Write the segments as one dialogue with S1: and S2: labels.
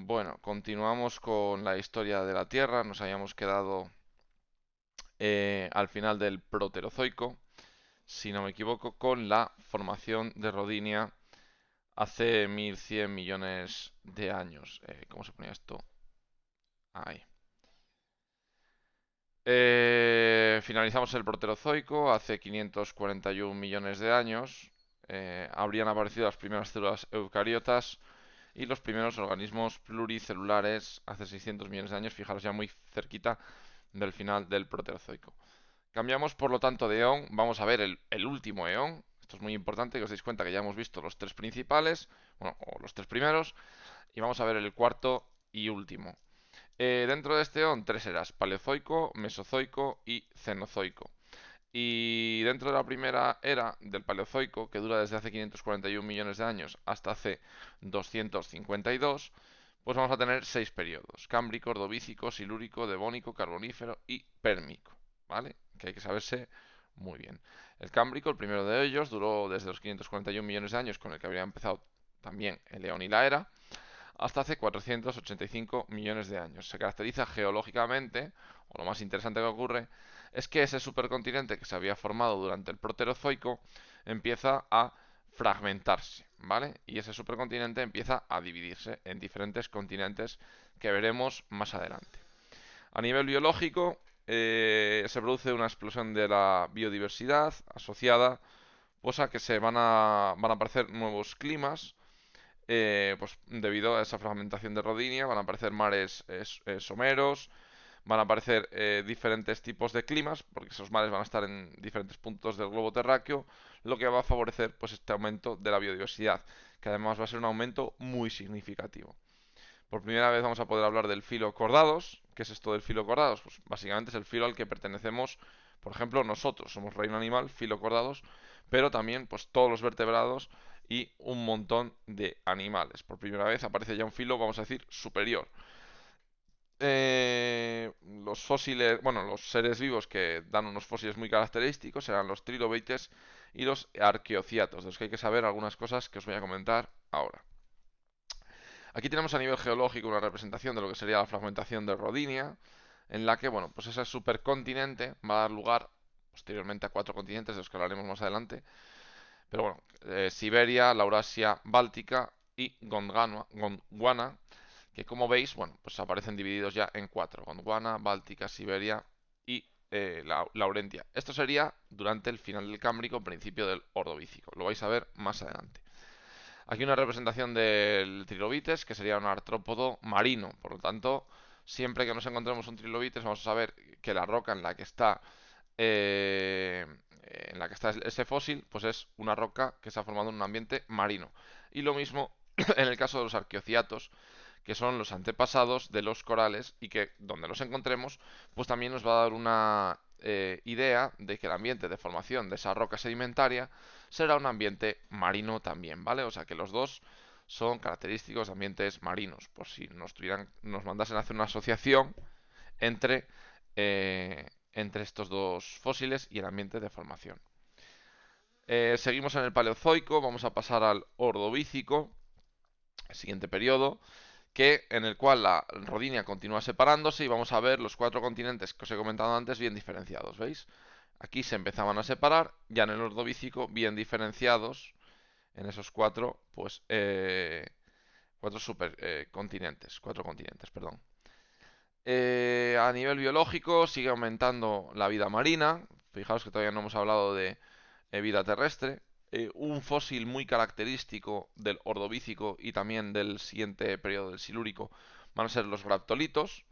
S1: Bueno, continuamos con la historia de la Tierra. Nos habíamos quedado al final del Proterozoico, si no me equivoco, con la formación de Rodinia hace 1100 millones de años. ¿Cómo se ponía esto? Ahí. Finalizamos el Proterozoico hace 541 millones de años. Habrían aparecido las primeras células eucariotas y los primeros organismos pluricelulares hace 600 millones de años. Fijaros ya muy cerquita del final del Proterozoico. Cambiamos por lo tanto de eón, vamos a ver el último eón. Esto es muy importante que os deis cuenta que ya hemos visto los tres principales, bueno, o los tres primeros, y vamos a ver el cuarto y último. Dentro de este eón, tres eras: Paleozoico, Mesozoico y Cenozoico. Y dentro de la primera era del Paleozoico, que dura desde hace 541 millones de años hasta hace 252, pues vamos a tener seis periodos: Cámbrico, Ordovícico, Silúrico, Devónico, Carbonífero y Pérmico, ¿vale? Que hay que saberse muy bien. El Cámbrico, el primero de ellos, duró desde los 541 millones de años, con el que habría empezado también el Eón y la Era, hasta hace 485 millones de años. Se caracteriza geológicamente, o lo más interesante que ocurre, es que ese supercontinente que se había formado durante el Proterozoico empieza a fragmentarse, ¿vale? Y ese supercontinente empieza a dividirse en diferentes continentes que veremos más adelante. A nivel biológico, se produce una explosión de la biodiversidad asociada pues, a que van a aparecer nuevos climas, pues debido a esa fragmentación de Rodinia. Van a aparecer mares someros, van a aparecer diferentes tipos de climas, porque esos mares van a estar en diferentes puntos del globo terráqueo, lo que va a favorecer pues este aumento de la biodiversidad, que además va a ser un aumento muy significativo. Por primera vez vamos a poder hablar del filo cordados. ¿Qué es esto del filo cordados? Pues básicamente es el filo al que pertenecemos, por ejemplo, nosotros. Somos reino animal, filo cordados, pero también pues todos los vertebrados y un montón de animales. Por primera vez aparece ya un filo, vamos a decir, superior. Los fósiles, bueno, los seres vivos que dan unos fósiles muy característicos serán los trilobites y los arqueociatos, de los que hay que saber algunas cosas que os voy a comentar ahora. Aquí tenemos a nivel geológico una representación de lo que sería la fragmentación de Rodinia, en la que, bueno, pues ese supercontinente va a dar lugar posteriormente a cuatro continentes, de los que hablaremos más adelante. Pero bueno, Siberia, Laurasia Báltica y Gondwana, que como veis, bueno, pues aparecen divididos ya en cuatro: Gondwana, Báltica, Siberia y Laurentia. Esto sería durante el final del Cámbrico, principio del Ordovícico. Lo vais a ver más adelante. Aquí una representación del trilobites, que sería un artrópodo marino. Por lo tanto, siempre que nos encontremos un trilobites, vamos a saber que la roca eh, en la que está ese fósil, pues es una roca que se ha formado en un ambiente marino. Y lo mismo en el caso de los arqueociatos, que son los antepasados de los corales, y que donde los encontremos, pues también nos va a dar una idea de que el ambiente de formación de esa roca sedimentaria será un ambiente marino también, ¿vale? O sea que los dos son característicos de ambientes marinos, por si nos mandasen a hacer una asociación entre, entre estos dos fósiles y el ambiente de formación. Seguimos en el Paleozoico, vamos a pasar al Ordovícico, el siguiente periodo, en el cual la Rodinia continúa separándose, y vamos a ver los cuatro continentes que os he comentado antes bien diferenciados, ¿veis? Aquí se empezaban a separar, ya en el Ordovícico bien diferenciados en esos cuatro, pues cuatro supercontinentes, cuatro continentes, perdón. A nivel biológico sigue aumentando la vida marina. Fijaos que todavía no hemos hablado de vida terrestre. Un fósil muy característico del Ordovícico y también del siguiente periodo del Silúrico van a ser los graptolitos.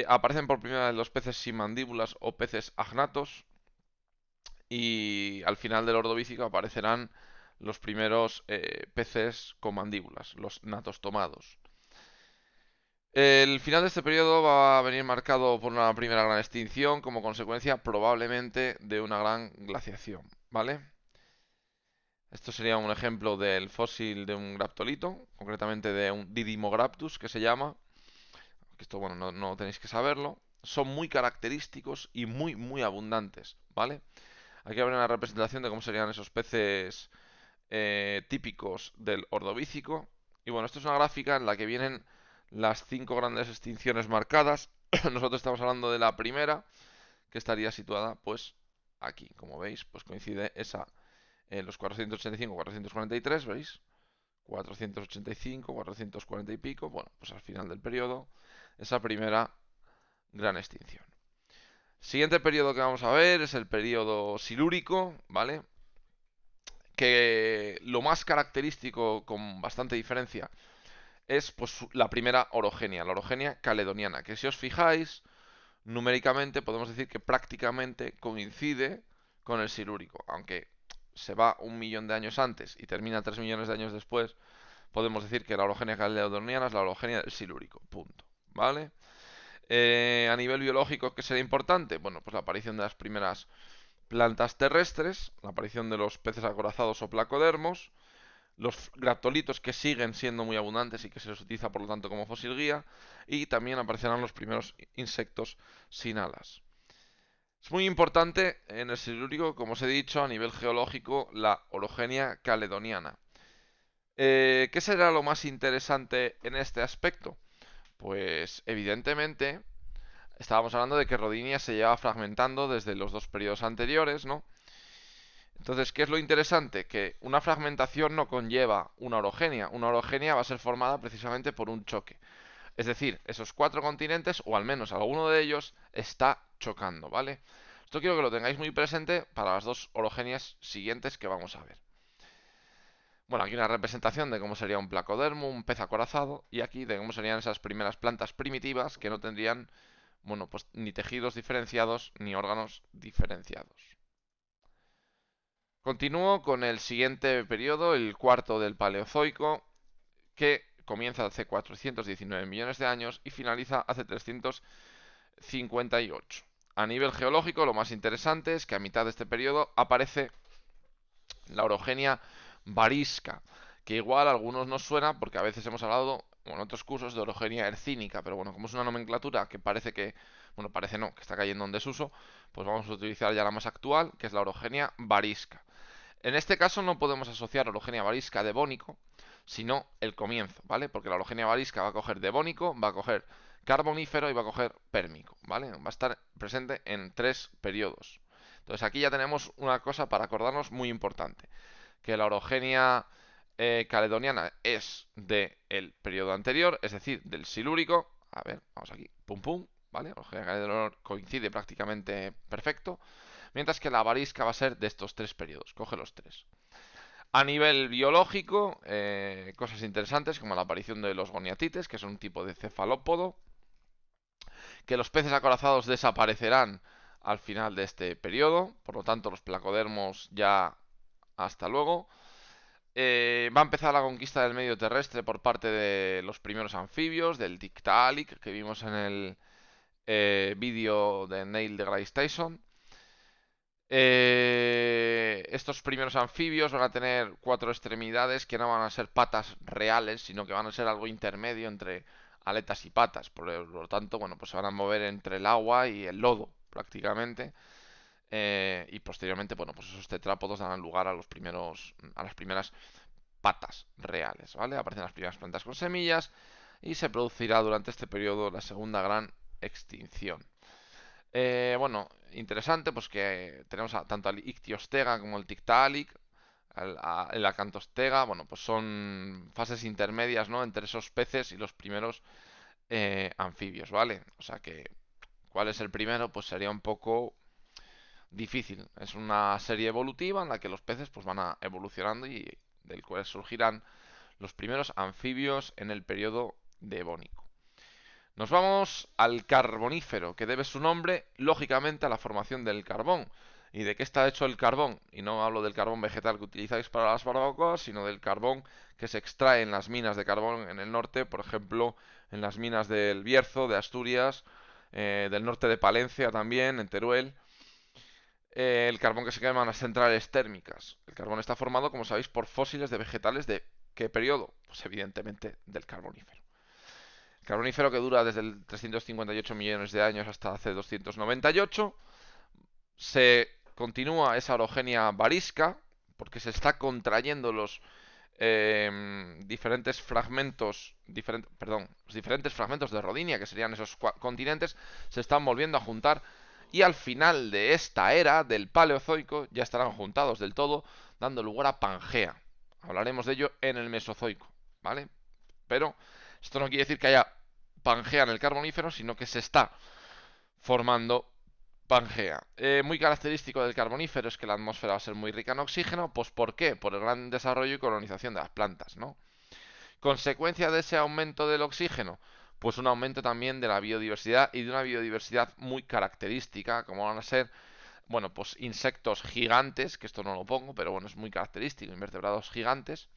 S1: Aparecen por primera vez los peces sin mandíbulas o peces agnatos. Y al final del Ordovícico aparecerán los primeros peces con mandíbulas, los natostomados. El final de este periodo va a venir marcado por una primera gran extinción como consecuencia probablemente de una gran glaciación, ¿vale? Esto sería un ejemplo del fósil de un graptolito, concretamente de un Didymograptus que se llama. Esto, bueno, no tenéis que saberlo. Son muy característicos y muy abundantes, ¿vale? Aquí habrá una representación de cómo serían esos peces típicos del Ordovícico. Y bueno, esto es una gráfica en la que vienen las 5 grandes extinciones marcadas. Nosotros estamos hablando de la primera, que estaría situada pues aquí. Como veis, pues coincide esa en los 485, 443, ¿veis? 485, 440 y pico, bueno, pues al final del periodo, esa primera gran extinción. Siguiente periodo que vamos a ver es el periodo silúrico, ¿vale? Que lo más característico, con bastante diferencia, es pues la primera orogenia, la orogenia caledoniana, que si os fijáis, numéricamente podemos decir que prácticamente coincide con el silúrico, aunque se va 1 millón de años antes y termina 3 millones de años después, podemos decir que la orogenia caledoniana es la orogenia del silúrico, punto, ¿vale? A nivel biológico, ¿qué sería importante? Bueno, pues la aparición de las primeras plantas terrestres, la aparición de los peces acorazados o placodermos, los graptolitos que siguen siendo muy abundantes y que se les utiliza por lo tanto como fósil guía, y también aparecerán los primeros insectos sin alas. Es muy importante en el silúrico, como os he dicho, a nivel geológico, la orogenia caledoniana. ¿Qué será lo más interesante en este aspecto? Pues evidentemente estábamos hablando de que Rodinia se lleva fragmentando desde los dos periodos anteriores, ¿no? Entonces, ¿qué es lo interesante? Que una fragmentación no conlleva una orogenia. Una orogenia va a ser formada precisamente por un choque. Es decir, esos 4 continentes, o al menos alguno de ellos, está chocando, ¿vale? Esto quiero que lo tengáis muy presente para las dos orogenias siguientes que vamos a ver. Bueno, aquí una representación de cómo sería un placodermo, un pez acorazado, y aquí de cómo serían esas primeras plantas primitivas que no tendrían, bueno, pues ni tejidos diferenciados ni órganos diferenciados. Continúo con el siguiente periodo, el cuarto del Paleozoico, que comienza hace 419 millones de años y finaliza hace 358. A nivel geológico, lo más interesante es que a mitad de este periodo aparece la orogenia varisca, que igual a algunos nos suena porque a veces hemos hablado en otros cursos de orogenia hercínica, pero bueno, como es una nomenclatura que parece que, bueno, parece no, que está cayendo en desuso, pues vamos a utilizar ya la más actual, que es la orogenia varisca. En este caso no podemos asociar orogenia varisca devónico, sino el comienzo, ¿vale? Porque la orogenia varisca va a coger devónico, va a coger carbonífero y va a coger pérmico, ¿vale? Va a estar presente en 3 periodos. Entonces aquí ya tenemos una cosa para acordarnos muy importante, que la orogenia caledoniana es del periodo anterior, es decir, del silúrico. A ver, vamos aquí, pum pum, ¿vale? La orogenia caledoniana coincide prácticamente perfecto, mientras que la varisca va a ser de estos 3 periodos, coge los 3. A nivel biológico, cosas interesantes como la aparición de los goniatites, que son un tipo de cefalópodo, que los peces acorazados desaparecerán al final de este periodo, por lo tanto los placodermos ya hasta luego. Va a empezar la conquista del medio terrestre por parte de los primeros anfibios, del Tiktaalik, que vimos en el vídeo de Neil deGrasse Tyson. Estos primeros anfibios van a tener 4 extremidades que no van a ser patas reales, sino que van a ser algo intermedio entre aletas y patas. Por lo tanto, bueno, pues se van a mover entre el agua y el lodo, prácticamente. Y posteriormente, bueno, pues esos tetrápodos darán lugar a las primeras patas reales, ¿vale? Aparecen las primeras plantas con semillas y se producirá durante este periodo la segunda gran extinción. Bueno, interesante, pues que tenemos tanto al Ictiostega como el Tiktaalik, el Acantostega, bueno, pues son fases intermedias, ¿no? Entre esos peces y los primeros anfibios, ¿vale? O sea que, ¿cuál es el primero? Pues sería un poco difícil. Es una serie evolutiva en la que los peces pues van a evolucionando y del cual surgirán los primeros anfibios en el periodo devónico. Nos vamos al carbonífero, que debe su nombre, lógicamente, a la formación del carbón. ¿Y de qué está hecho el carbón? Y no hablo del carbón vegetal que utilizáis para las barbacoas, sino del carbón que se extrae en las minas de carbón en el norte, por ejemplo, en las minas del Bierzo, de Asturias, del norte de Palencia también, en Teruel. El carbón que se quema en las centrales térmicas. El carbón está formado, como sabéis, por fósiles de vegetales de ¿qué periodo? Pues evidentemente del carbonífero. Carbonífero que dura desde el 358 millones de años hasta hace 298. Se continúa esa orogenia varisca porque se está contrayendo diferentes fragmentos, los diferentes fragmentos de Rodinia, que serían esos continentes, se están volviendo a juntar y al final de esta era del Paleozoico ya estarán juntados del todo, dando lugar a Pangea. Hablaremos de ello en el Mesozoico, ¿vale? Pero esto no quiere decir que haya Pangea en el Carbonífero, sino que se está formando Pangea. Muy característico del Carbonífero es que la atmósfera va a ser muy rica en oxígeno. Pues ¿por qué? Por el gran desarrollo y colonización de las plantas, ¿no? ¿Consecuencia de ese aumento del oxígeno? Pues un aumento también de la biodiversidad y de una biodiversidad muy característica, como van a ser, bueno, pues insectos gigantes, que esto no lo pongo, pero bueno, es muy característico, invertebrados gigantes.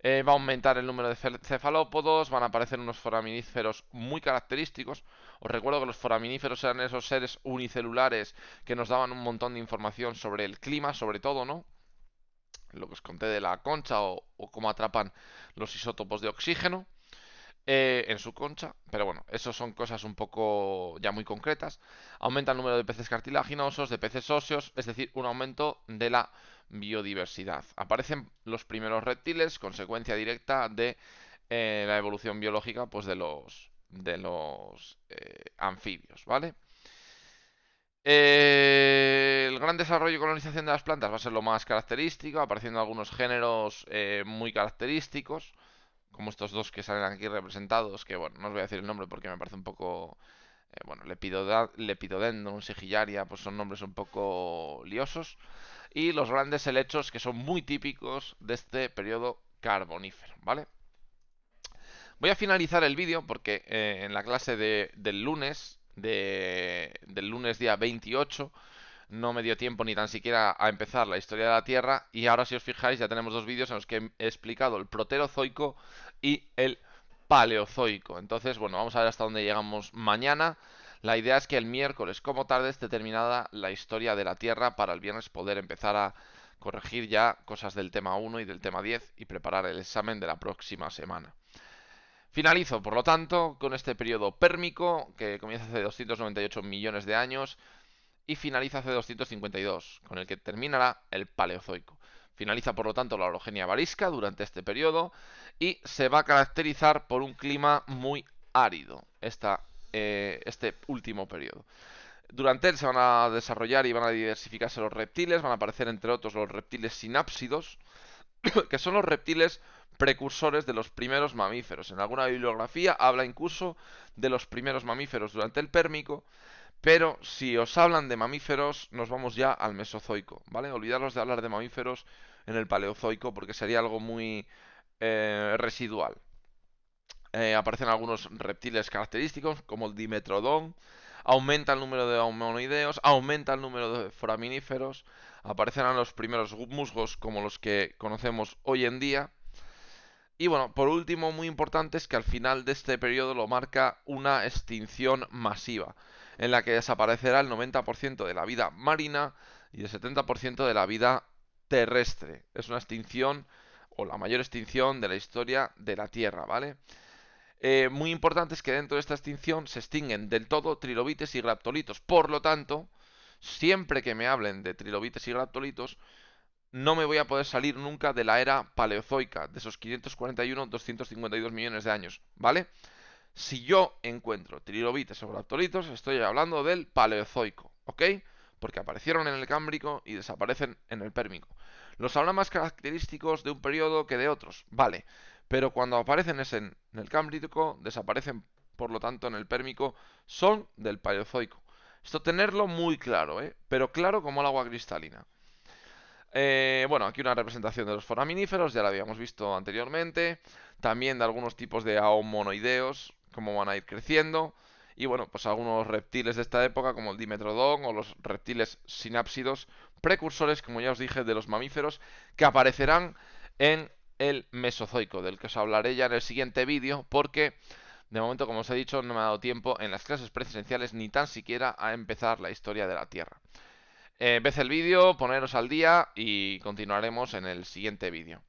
S1: Va a aumentar el número de cefalópodos, van a aparecer unos foraminíferos muy característicos. Os recuerdo que los foraminíferos eran esos seres unicelulares que nos daban un montón de información sobre el clima, sobre todo, ¿no? Lo que os conté de la concha o cómo atrapan los isótopos de oxígeno en su concha, pero bueno, eso son cosas un poco ya muy concretas. Aumenta el número de peces cartilaginosos, de peces óseos, es decir, un aumento de la biodiversidad. Aparecen los primeros reptiles, consecuencia directa de la evolución biológica, pues de los anfibios, ¿vale? El gran desarrollo y colonización de las plantas va a ser lo más característico, apareciendo algunos géneros muy característicos, como estos dos que salen aquí representados, que bueno, no os voy a decir el nombre porque me parece un poco, bueno, Lepidodendron, Sigillaria, pues son nombres un poco liosos, y los grandes helechos que son muy típicos de este periodo carbonífero, ¿vale? Voy a finalizar el vídeo porque en la clase del lunes, del lunes día 28, no me dio tiempo ni tan siquiera a empezar la historia de la Tierra y ahora si os fijáis ya tenemos dos vídeos en los que he explicado el Proterozoico y el Paleozoico. Entonces, bueno, vamos a ver hasta dónde llegamos mañana. La idea es que el miércoles como tarde esté terminada la historia de la Tierra para el viernes poder empezar a corregir ya cosas del tema 1 y del tema 10 y preparar el examen de la próxima semana. Finalizo, por lo tanto, con este periodo pérmico que comienza hace 298 millones de años y finaliza hace 252, con el que terminará el Paleozoico. Finaliza, por lo tanto, la orogenia varisca durante este periodo y se va a caracterizar por un clima muy árido este último periodo. Durante él se van a desarrollar y van a diversificarse los reptiles, van a aparecer entre otros los reptiles sinápsidos, que son los reptiles precursores de los primeros mamíferos. En alguna bibliografía habla incluso de los primeros mamíferos durante el Pérmico, pero si os hablan de mamíferos, nos vamos ya al Mesozoico, ¿vale? Olvidaros de hablar de mamíferos en el Paleozoico porque sería algo muy residual. Aparecen algunos reptiles característicos como el Dimetrodon, aumenta el número de hominoideos, aumenta el número de foraminíferos, aparecerán los primeros musgos como los que conocemos hoy en día. Y bueno, por último, muy importante es que al final de este periodo lo marca una extinción masiva, en la que desaparecerá el 90% de la vida marina y el 70% de la vida terrestre. Es una extinción o la mayor extinción de la historia de la Tierra, ¿vale? Muy importante es que dentro de esta extinción se extinguen del todo trilobites y graptolitos. Por lo tanto, siempre que me hablen de trilobites y graptolitos, no me voy a poder salir nunca de la era paleozoica, de esos 541-252 millones de años, ¿vale? Si yo encuentro trilobites o graptolitos, estoy hablando del paleozoico, ¿ok? Porque aparecieron en el cámbrico y desaparecen en el pérmico. Los habrá más característicos de un periodo que de otros, vale, pero cuando aparecen en el cámbrico, desaparecen, por lo tanto, en el pérmico, son del paleozoico. Esto tenerlo muy claro, ¿eh? Pero claro como el agua cristalina. Bueno, aquí una representación de los foraminíferos, ya la habíamos visto anteriormente. También de algunos tipos de homonoideos, cómo van a ir creciendo. Y bueno, pues algunos reptiles de esta época, como el Dimetrodon o los reptiles sinápsidos, precursores, como ya os dije, de los mamíferos, que aparecerán en el Mesozoico, del que os hablaré ya en el siguiente vídeo, porque de momento, como os he dicho, no me ha dado tiempo en las clases presenciales ni tan siquiera a empezar la historia de la Tierra. Ved el vídeo, poneros al día y continuaremos en el siguiente vídeo.